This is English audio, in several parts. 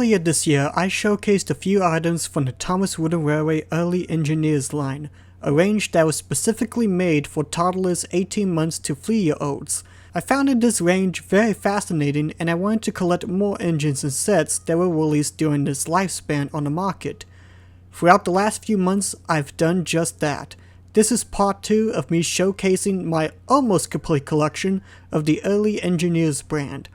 Earlier this year, I showcased a few items from the Thomas Wooden Railway Early Engineers line, a range that was specifically made for toddlers 18 months to 3-year-olds. I found this range very fascinating, and I wanted to collect more engines and sets that were released during this lifespan on the market. Throughout the last few months, I've done just that. This is part 2 of me showcasing my almost complete collection of the Early Engineers brand.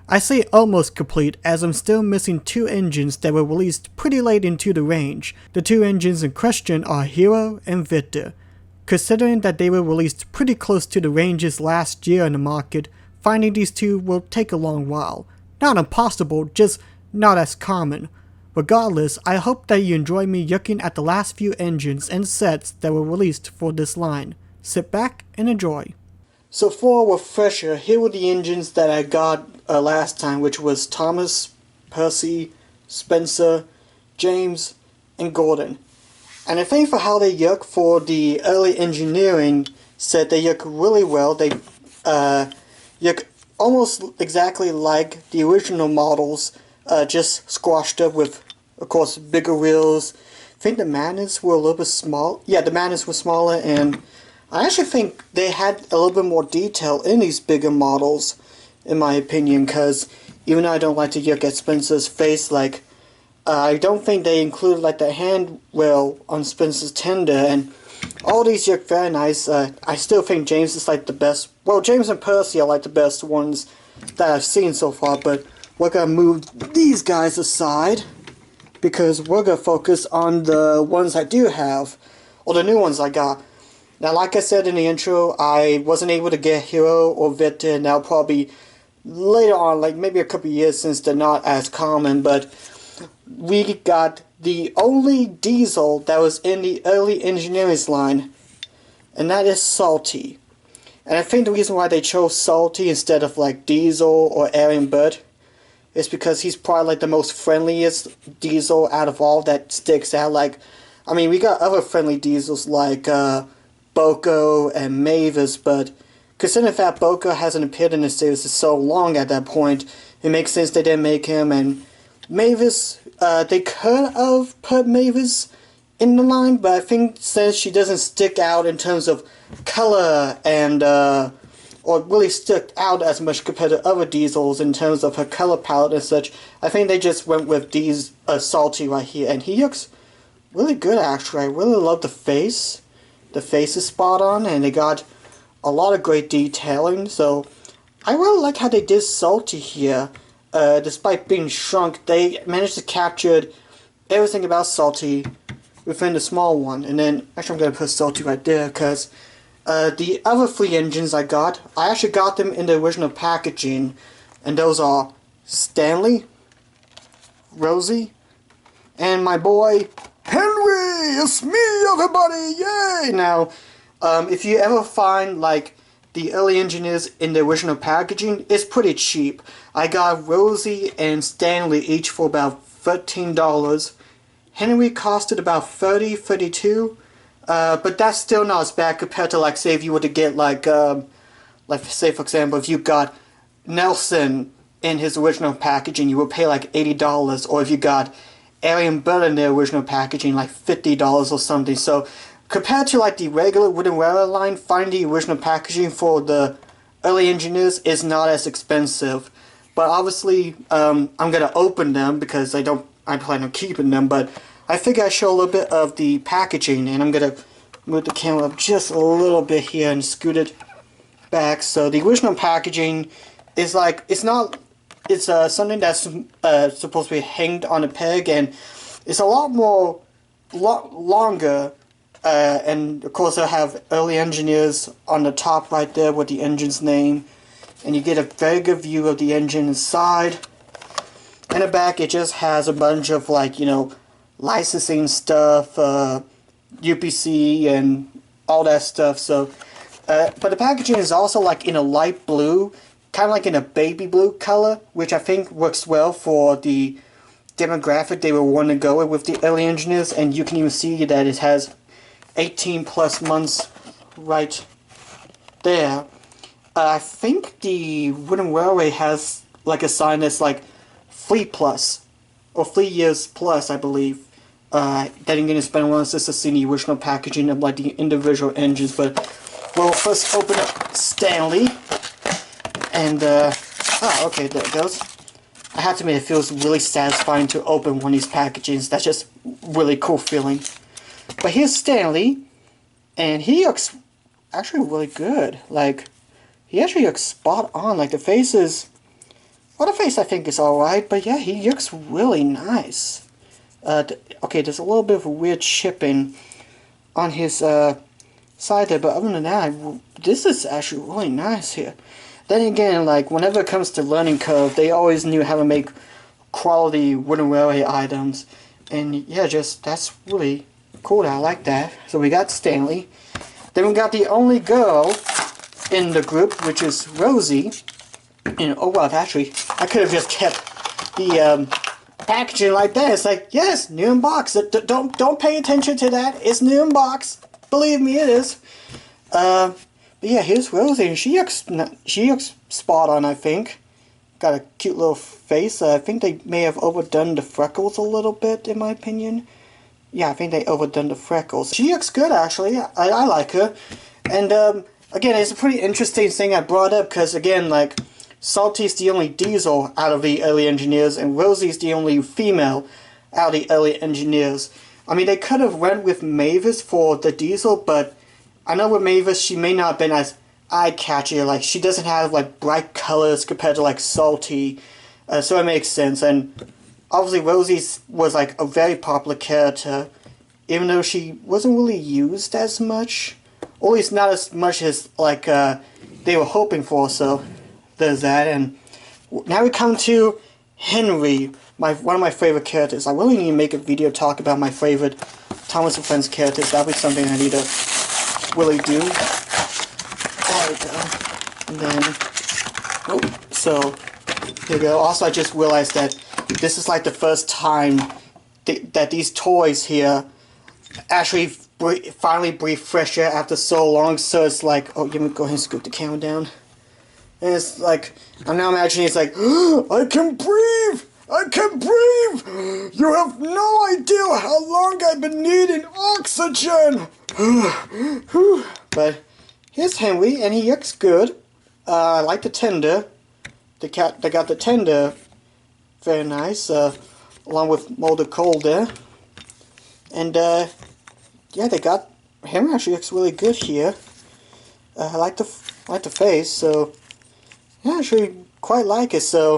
I say almost complete as I'm still missing 2 engines that were released pretty late into the range. The 2 engines in question are Hiro and Victor. Considering that they were released pretty close to the ranges last year in the market, finding these 2 will take a long while. Not impossible, just not as common. Regardless, I hope that you enjoy me looking at the last few engines and sets that were released for this line. Sit back and enjoy. So for a refresher, here were the engines that I got last time, which was Thomas, Percy, Spencer, James, and Gordon. And I think for how they look for the early engineering set, they look really well. They look almost exactly like the original models, just squashed up with, of course, bigger wheels. I think the magnets were a little bit small. Yeah, the magnets were smaller, and I actually think they had a little bit more detail in these bigger models, in my opinion, because even though I don't like to look at Spencer's face, like, I don't think they included like the handrail on Spencer's tender, and all these look very nice. I still think James is like the best. Well, James and Percy are like the best ones that I've seen so far, but we're gonna move these guys aside because we're gonna focus on the ones I do have, or the new ones I got. Now, like I said in the intro, I wasn't able to get Hiro or Victor, and that'll probably later on, like maybe a couple years since they're not as common, but we got the only diesel that was in the early engineers line, and that is Salty. And I think the reason why they chose Salty instead of like Diesel or Aaron Bud is because he's probably like the most friendliest diesel out of all that sticks out. Like, I mean, we got other friendly diesels like Boko and Mavis, but considering that Boko hasn't appeared in the series for so long at that point, it makes sense they didn't make him. And Mavis, they could have put Mavis in the line, but I think since she doesn't stick out in terms of color and or really stick out as much compared to other diesels in terms of her color palette and such, I think they just went with these Salty right here, and he looks really good actually. I really love the face. The face is spot on, and they got a lot of great detailing, so I really like how they did Salty here. Despite being shrunk, they managed to capture everything about Salty within the small one. And then, actually I'm going to put Salty right there, because the other 3 engines I actually got them in the original packaging, and those are Stanley, Rosie, and my boy Henry! It's me, everybody! Yay! Now, if you ever find, like, the early engineers in the original packaging, it's pretty cheap. I got Rosie and Stanley each for about $13. Henry costed about $30, $32. But that's still not as bad compared to, like, say if you were to get, like say for example, if you got Nelson in his original packaging, you would pay like $80. Or if you got Arian Bell in their original packaging, like $50 or something. So compared to like the regular wooden railway line, finding the original packaging for the early engineers is not as expensive. But obviously, I'm gonna open them because I plan on keeping them. But I figure I show a little bit of the packaging, and I'm gonna move the camera up just a little bit here and scoot it back. So the original packaging is like, it's something that's supposed to be hanged on a peg, and it's a lot more longer. And of course I have early engineers on the top right there with the engine's name, and you get a very good view of the engine inside. In the back it just has a bunch of, like, you know, licensing stuff, UPC and all that stuff. So but the packaging is also like in a light blue, kind of like in a baby blue color, which I think works well for the demographic they were wanting to go with the early engineers. And you can even see that it has 18 plus months right there. I think the Wooden Railway has like a sign that's like Fleet Plus or 3 years plus, I believe. That again, it's been a while since I've seen the original packaging of like the individual engines, but we'll first open up Stanley, and okay, there it goes. I have to admit, it feels really satisfying to open one of these packagings. That's just really cool feeling. But here's Stanley, and he looks actually really good. Like, he actually looks spot on. Like, the face is, well, the face I think is alright, but yeah, he looks really nice. Okay, there's a little bit of a weird chipping on his side there, but other than that, this is actually really nice here. Then again, like, whenever it comes to learning curve, they always knew how to make quality wooden railway items. And yeah, just, that's really cool. I like that. So we got Stanley. Then we got the only girl in the group, which is Rosie. And oh well, actually, I could have just kept the packaging like that. It's like, yes, new in box. Don't pay attention to that. It's new in box. Believe me, it is. But yeah, here's Rosie, and she looks spot on, I think. Got a cute little face. I think they may have overdone the freckles a little bit, in my opinion. Yeah, I think they overdone the freckles. She looks good, actually. I like her. And, again, it's a pretty interesting thing I brought up, because, again, like, Salty's the only diesel out of the early engineers, and Rosie's the only female out of the early engineers. I mean, they could have went with Mavis for the diesel, but I know with Mavis, she may not have been as eye-catchy. Like, she doesn't have, like, bright colors compared to, like, Salty. So it makes sense. And obviously, Rosie was, like, a very popular character, even though she wasn't really used as much. Or at least not as much as, like, they were hoping for. So there's that. And now we come to Henry, one of my favorite characters. I really need to make a video talk about my favorite Thomas & Friends characters. That'll be something I need to really do. There we go. And then, oh, so here we go. Also, I just realized that this is like the first time that these toys here actually finally breathe fresh air after so long. So it's like, oh, let me go ahead and scoot the camera down. And it's like, I'm now imagining it's like, oh, I can breathe! I can breathe! You have no idea how long I've been needing oxygen! But here's Henry, and he looks good. I like the tender. They got the tender very nice, along with molded coal there. And yeah, they got Henry actually looks really good here. I like the face, so yeah, I actually quite like it. So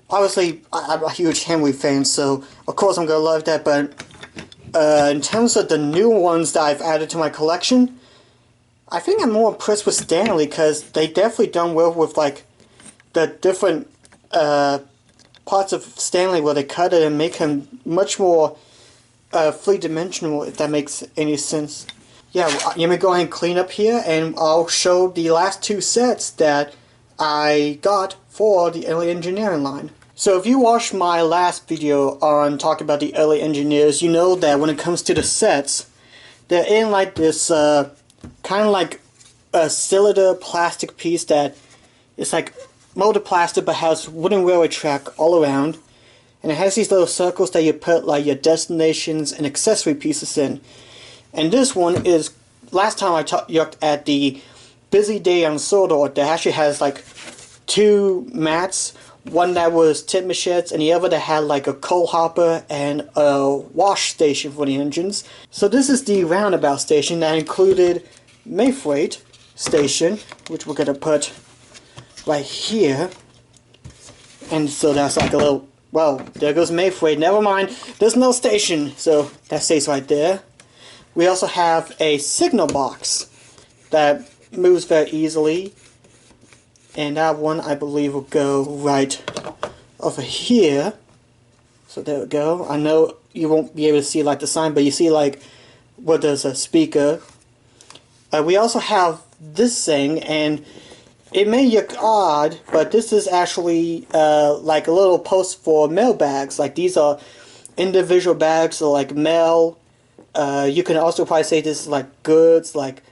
obviously, I'm a huge Henry fan, so of course I'm gonna love that. But in terms of the new ones that I've added to my collection, I think I'm more impressed with Stanley, because they definitely done well with like the different parts of Stanley where they cut it and make him much more three-dimensional, if that makes any sense. Yeah, let me go ahead and clean up here, and I'll show the last two sets that I got for the early engineering line. So if you watched my last video on talking about the early engineers, you know that when it comes to the sets, they're in like this kind of like a cylinder plastic piece that is like molded plastic but has wooden railway track all around, and it has these little circles that you put like your destinations and accessory pieces in. And this one is, last time I looked at the Busy Day on Sodor, that actually has like two mats, one that was tip machettes and the other that had like a coal hopper and a wash station for the engines. So this is the roundabout station that included Mayfreight station, which we're gonna put right here. And so that's like a little, well, there goes Mayfreight, never mind, there's no station, so that stays right there. We also have a signal box that moves very easily, and that one I believe will go right over here. So there we go. I know you won't be able to see like the sign, but you see like where there's a speaker. We also have this thing, and it may look odd, but this is actually like a little post for mail bags. Like these are individual bags, so like mail. You can also probably say this is like goods, like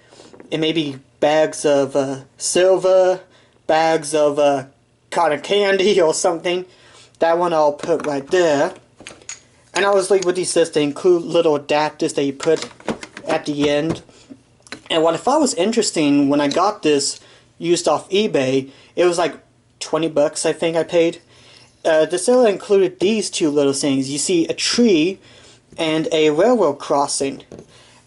it may be bags of silver, bags of cotton candy or something. that one I'll put right there. And obviously with these sets, they include little adapters that you put at the end. And what I thought was interesting when I got this used off eBay, it was like 20 bucks I think I paid. The seller included these two little things. You see a tree and a railroad crossing.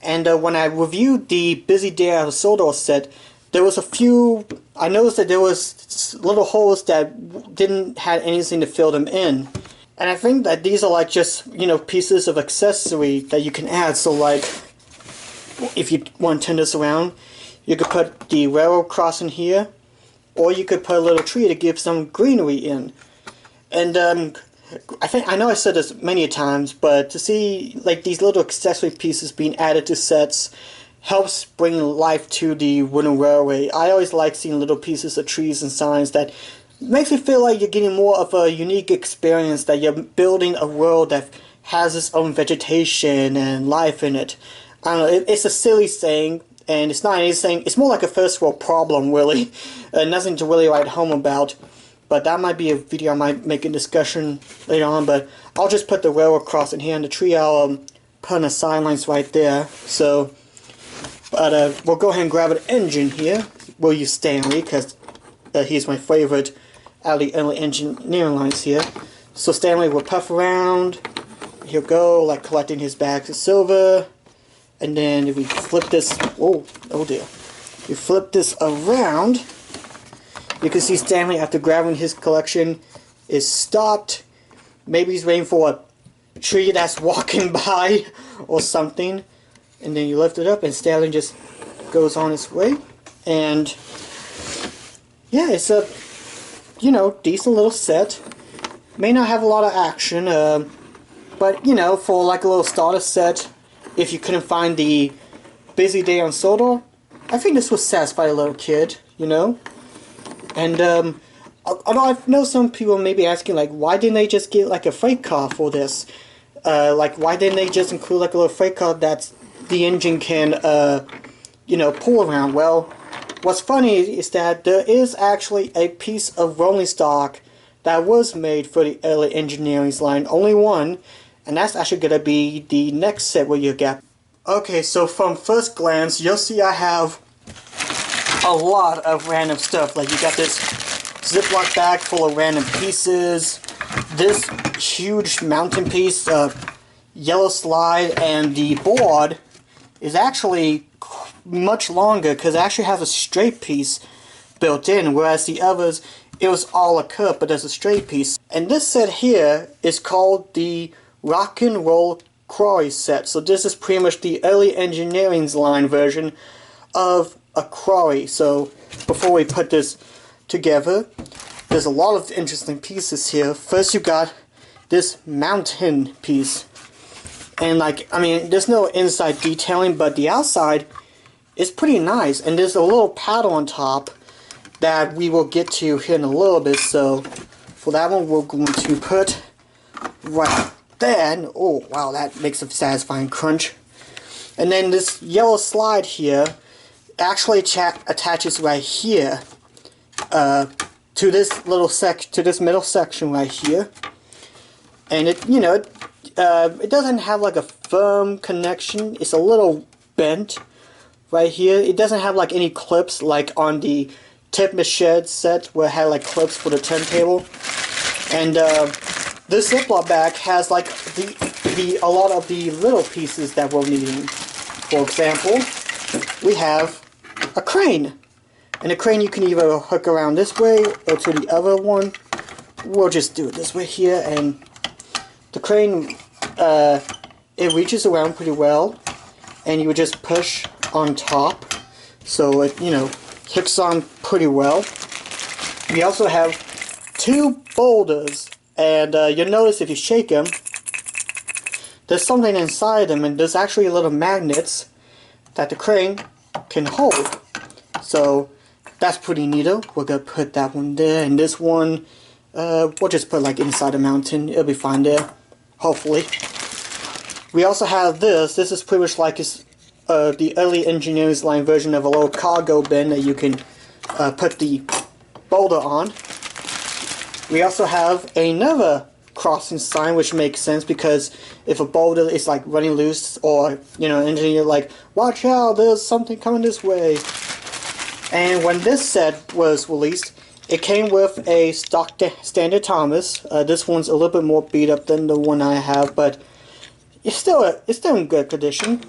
And when I reviewed the Busy Day at the Sodor set, there was a few, I noticed that there was little holes that didn't have anything to fill them in. And I think that these are like just, you know, pieces of accessory that you can add. So like, if you want to turn this around, you could put the railroad crossing here, or you could put a little tree to give some greenery in. And I know I said this many times, but to see like these little accessory pieces being added to sets helps bring life to the wooden railway. I always like seeing little pieces of trees and signs that makes me feel like you're getting more of a unique experience, that you're building a world that has its own vegetation and life in it. I don't know, it's a silly saying, and it's not anything, it's more like a first world problem really, nothing to really write home about. But that might be a video I might make a discussion later on, but I'll just put the railroad crossing here, and the tree I'll put on the sidelines right there. So, but we'll go ahead and grab an engine here. We'll use Stanley, because he's my favorite out of the early engineering lines here. So Stanley will puff around, he'll go, like collecting his bags of silver, and then if we flip this, oh dear, we flip this around, you can see Stanley, after grabbing his collection, is stopped. Maybe he's waiting for a tree that's walking by or something, and then you lift it up and Stanley just goes on his way. And yeah, it's a, you know, decent little set. May not have a lot of action, but you know, for like a little starter set, if you couldn't find the Busy Day on Sodor, I think this would satisfy a little kid, you know. And although I know some people may be asking, like, why didn't they just get like a freight car for this? Like, why didn't they just include like a little freight car that the engine can, you know, pull around? Well, what's funny is that there is actually a piece of rolling stock that was made for the early engineering line, only one, and that's actually going to be the next set where you get. Okay, so from first glance, you'll see I have a lot of random stuff. Like, you got this Ziploc bag full of random pieces, this huge mountain piece, yellow slide, and the board is actually much longer because it actually has a straight piece built in, whereas the others, it was all a curve, but there's a straight piece. And this set here is called the Rock and Roll Quarry set. So this is pretty much the early engineering's line version of a quarry. So before we put this together, there's a lot of interesting pieces here. First you got this mountain piece, and like, I mean, there's no inside detailing, but the outside is pretty nice, and there's a little paddle on top that we will get to here in a little bit. So for that one, we're going to put right there, and oh wow, that makes a satisfying crunch. And then this yellow slide here actually attaches right here to this little to this middle section right here, and it, you know, it doesn't have like a firm connection. It's a little bent right here. It doesn't have like any clips like on the Tip Machete set where it had like clips for the turntable. And this Ziploc bag has like a lot of the little pieces that we're needing. For example, we have a crane. And the crane you can either hook around this way or to the other one. We'll just do it this way here, and the crane, it reaches around pretty well, and you would just push on top, so it, you know, hooks on pretty well. We also have two boulders, and you'll notice if you shake them, there's something inside them, and there's actually little magnets that the crane can hold. So that's pretty neato. We're gonna put that one there, and this one, we'll just put like inside the mountain. It'll be fine there, hopefully. We also have this. This is pretty much like the early engineers line version of a little cargo bin that you can put the boulder on. we also have another crossing sign, which makes sense because if a boulder is like running loose, or you know, engineer like, watch out, there's something coming this way. And when this set was released, it came with a stock standard Thomas. This one's a little bit more beat up than the one I have, but it's still in good condition.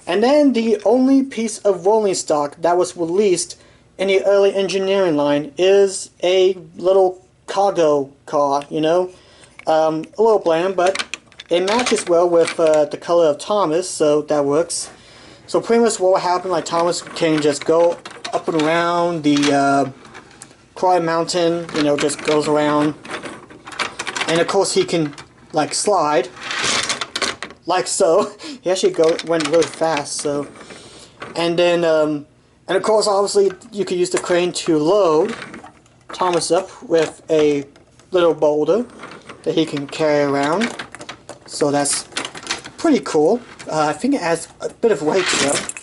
And then the only piece of rolling stock that was released in the early engineering line is a little cargo car, you know. A little bland, but it matches well with the color of Thomas, so that works. So pretty much what will happen, like Thomas can just go up and around the Cry Mountain, you know, just goes around. And of course he can like slide, like so. He actually went really fast, so. And then, and of course obviously you could use the crane to load Thomas up with a little boulder that he can carry around, so that's pretty cool. I think it adds a bit of weight to it,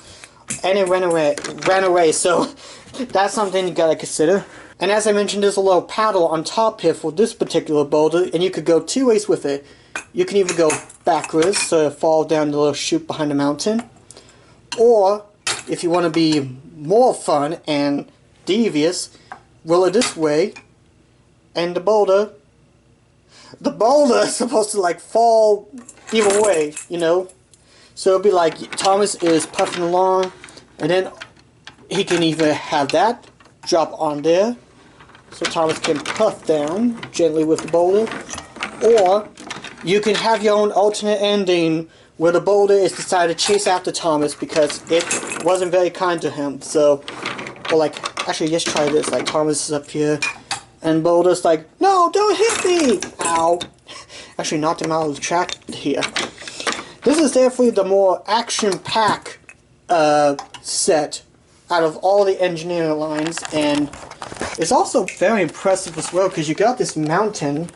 and it ran away, so that's something you gotta consider. And as I mentioned, there's a little paddle on top here for this particular boulder, and you could go two ways with it. You can either go backwards, so it fall down the little chute behind the mountain, or if you want to be more fun and devious, roll it this way, and the boulder is supposed to like fall either way, you know. So it'll be like Thomas is puffing along, and then he can either have that drop on there, so Thomas can puff down gently with the boulder, or you can have your own alternate ending where the boulder is decided to chase after Thomas because it wasn't very kind to him. So, or like, actually, just try this. Like Thomas is up here, and Boulder's like, no, don't hit me! Ow. Actually knocked him out of the track here. This is definitely the more action-packed set out of all the engineering lines, and it's also very impressive as well because you got this mountain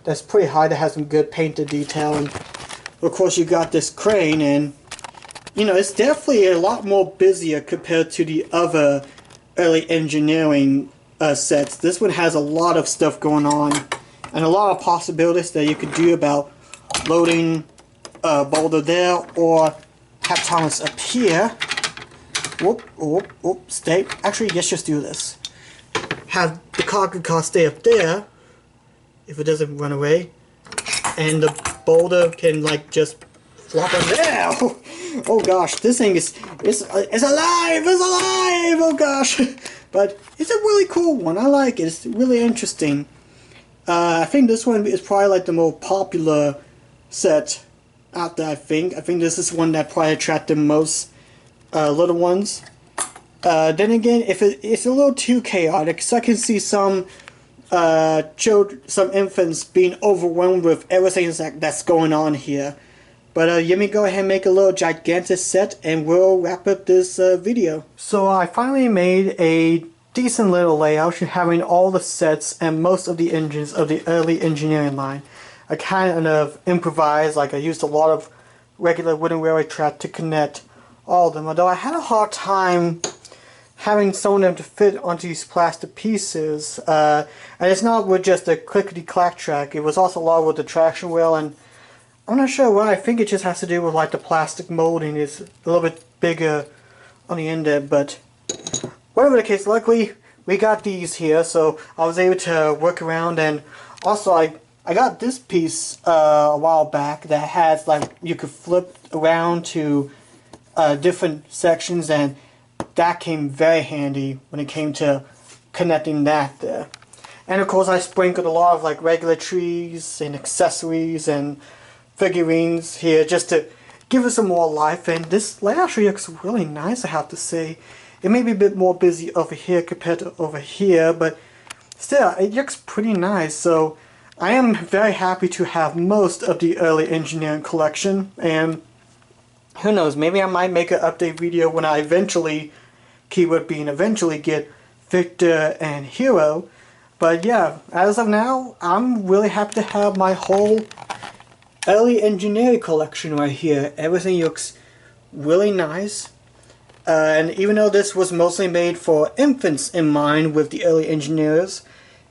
that's pretty high that has some good painted detail, and of course you got this crane, and you know, it's definitely a lot more busier compared to the other early engineering sets. This one has a lot of stuff going on and a lot of possibilities that you could do about loading Boulder there, or have Thomas up here. Whoop, whoop, whoop, stay. Actually, let's just do this. Have the cargo car stay up there if it doesn't run away, and the Boulder can like just flop on there. Oh gosh, this thing is alive! It's alive! Oh gosh. But it's a really cool one. I like it. It's really interesting. I think this one is probably like the more popular set out there. I think this is one that probably attracted most little ones. Then again, if it's a little too chaotic, so I can see some some infants being overwhelmed with everything that's going on here. But let me go ahead and make a little gigantic set, and we'll wrap up this video. So I finally made a decent little layout having all the sets and most of the engines of the early engineering line. I kind of improvised, like I used a lot of regular wooden railway track to connect all of them, although I had a hard time having some of them to fit onto these plastic pieces. And it's not with just a clickety-clack track, it was also a lot with the traction wheel, and I'm not sure why. I think it just has to do with like the plastic molding is a little bit bigger on the end there, but whatever the case, luckily we got these here, so I was able to work around. And also I got this piece a while back that has like, you could flip around to different sections, and that came very handy when it came to connecting that there. And of course I sprinkled a lot of like regular trees and accessories and figurines here just to give it some more life. And this layout actually looks really nice, I have to say. It may be a bit more busy over here compared to over here, but still, it looks pretty nice. So I am very happy to have most of the early engineering collection, and who knows, maybe I might make an update video when I eventually, keyword being eventually, get Victor and Hiro. But yeah, as of now, I'm really happy to have my whole early engineering collection right here. Everything looks really nice. And even though this was mostly made for infants in mind with the early engineers,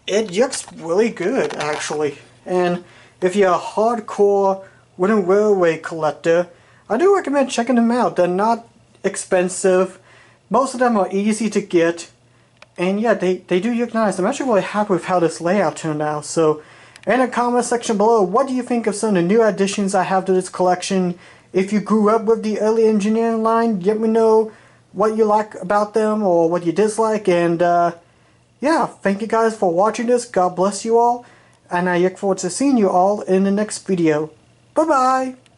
it looks really good, actually. And if you're a hardcore wooden railway collector, I do recommend checking them out. They're not expensive. Most of them are easy to get. And yeah, they do look nice. I'm actually really happy with how this layout turned out. So, in the comment section below, what do you think of some of the new additions I have to this collection? If you grew up with the early engineering line, let me know what you like about them or what you dislike. And yeah, thank you guys for watching this. God bless you all. And I look forward to seeing you all in the next video. Bye-bye!